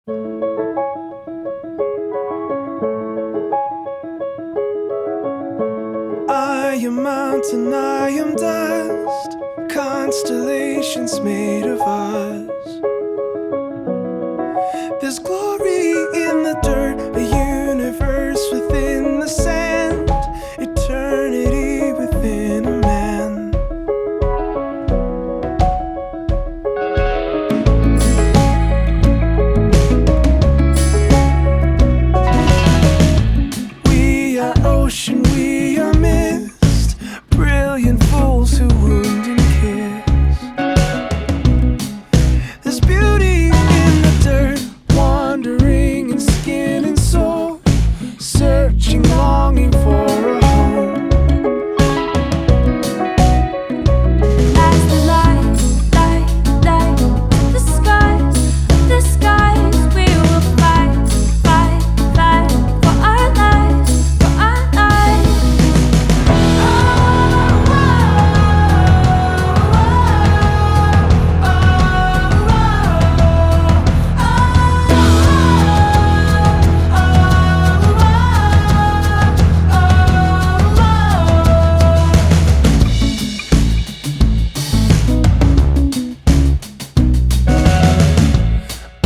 I am mountain, I am dust, constellations made of us. There's glory in the dirt, a universe within the sand, eternity within a man. We are ocean, we are mist, brilliant fools who wound and kiss. There's beauty in the dirt, wandering in skin and soul, searching, longing for a home. As the light the skies, we will fight for our lives, for our lives.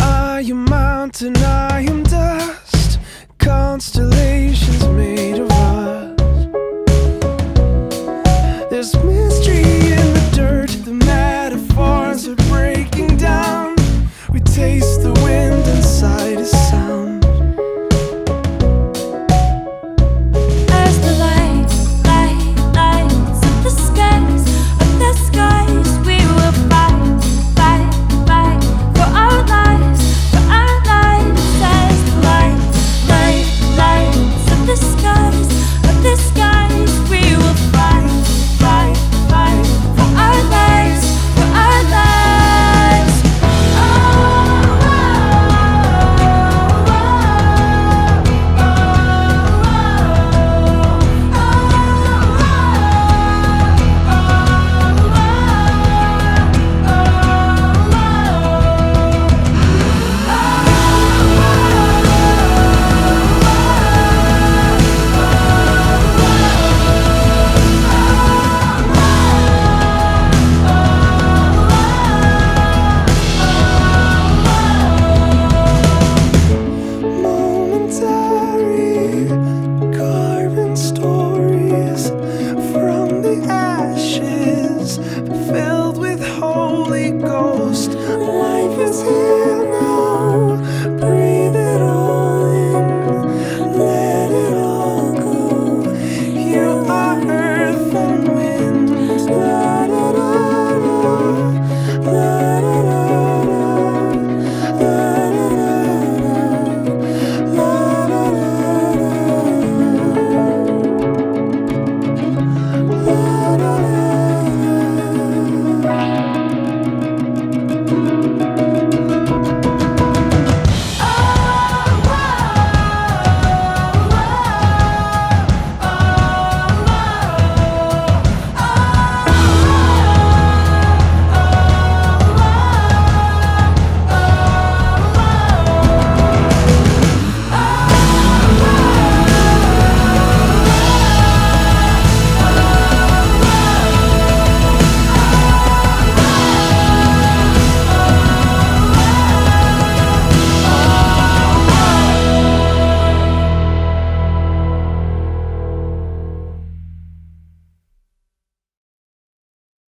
I am mountain, I am dust, constellations made of us. There's